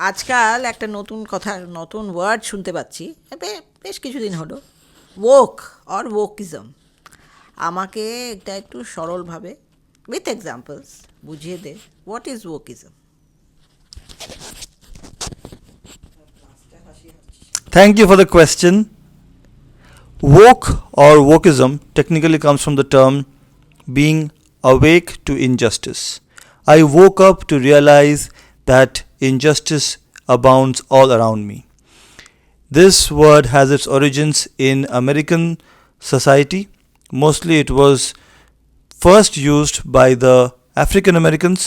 আজকাল একটা নতুন ওয়ার্ড শুনতে পাচ্ছি, বেশ কিছুদিন হলো, woke or wokeism। আমাকে এটা একটু সরলভাবে উইথ এক্সাম্পলস বুঝিয়ে দে, what is wokeism? Thank you for the question. Woke or wokeism technically comes from the term being awake to injustice. I woke up to realize that injustice abounds all around me. This word has its origins in American society. Mostly it was first used by the African Americans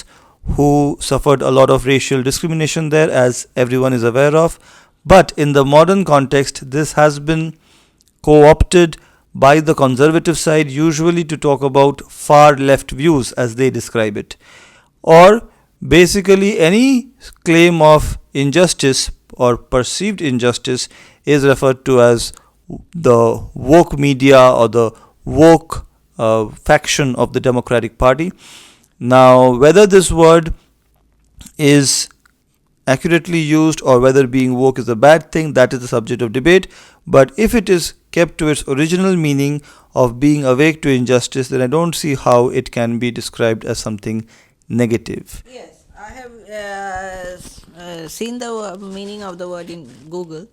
who suffered a lot of racial discrimination there, as everyone is aware of. But in the modern context, this has been co opted by the conservative side, usually to talk about far left views as they describe it. Or basically, any claim of injustice or perceived injustice is referred to as the woke media or the woke faction of the Democratic Party. Now, whether this word is accurately used or whether being woke is a bad thing, that is the subject of debate. But if it is kept to its original meaning of being awake to injustice, then I don't see how it can be described as something negative. Yes, I have seen the meaning of the word in Google.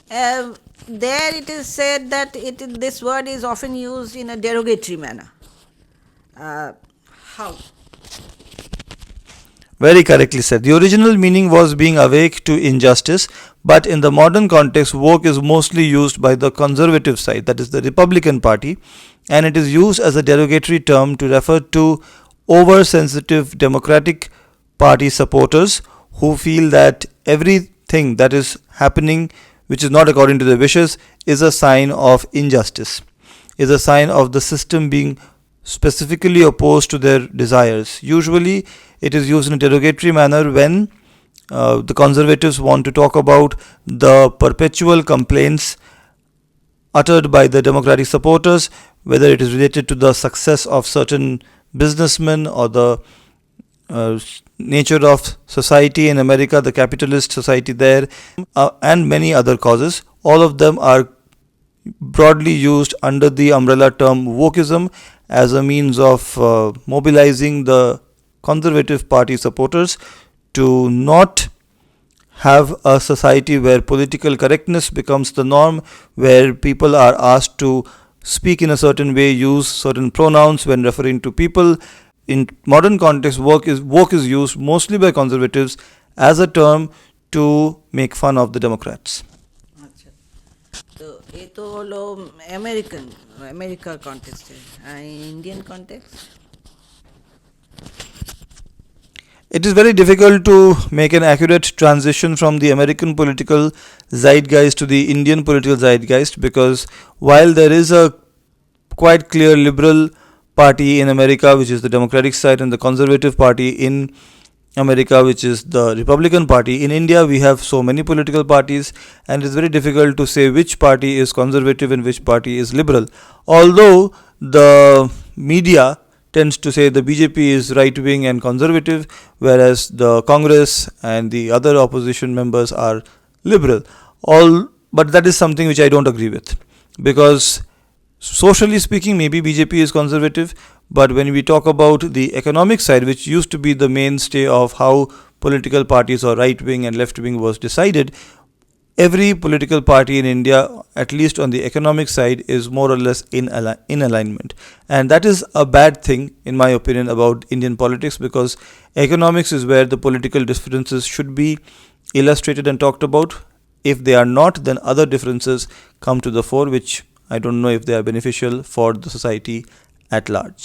There it is said that this word is often used in a derogatory manner. How? Very correctly said. The original meaning was being awake to injustice, but in the modern context, woke is mostly used by the conservative side, that is the Republican Party, and it is used as a derogatory term to refer to oversensitive Democratic Party supporters who feel that everything that is happening which is not according to their wishes is a sign of injustice, is a sign of the system being specifically opposed to their desires. Usually, it is used in a derogatory manner when the conservatives want to talk about the perpetual complaints uttered by the Democratic supporters, whether it is related to the success of certain businessmen or the nature of society in America, the capitalist society there, and many other causes. All of them are broadly used under the umbrella term wokeism as a means of mobilizing the conservative party supporters to not have a society where political correctness becomes the norm, where people are asked to speak in a certain way, use certain pronouns when referring to people. In modern context, woke is used mostly by conservatives as a term to make fun of the Democrats. আচ্ছা, তো এ তো হলো আমেরিকার কনটেক্সটে, Indian context. It is very difficult to make an accurate transition from the American political zeitgeist to the Indian political zeitgeist, because while there is a quite clear liberal party in America, which is the Democratic side, and the conservative party in America, which is the Republican Party, in India we have so many political parties, and it is very difficult to say which party is conservative and which party is liberal. Although the media tends to say the BJP is right wing and conservative, whereas the Congress and the other opposition members are liberal. But that is something which I don't agree with, because socially speaking, maybe BJP is conservative, but when we talk about the economic side, which used to be the mainstay of how political parties or right wing and left wing was decided, every political party in India, at least on the economic side, is more or less in alignment. And that is a bad thing, in my opinion, about Indian politics, because economics is where the political differences should be illustrated and talked about. If they are not, then other differences come to the fore, which I don't know if they are beneficial for the society at large.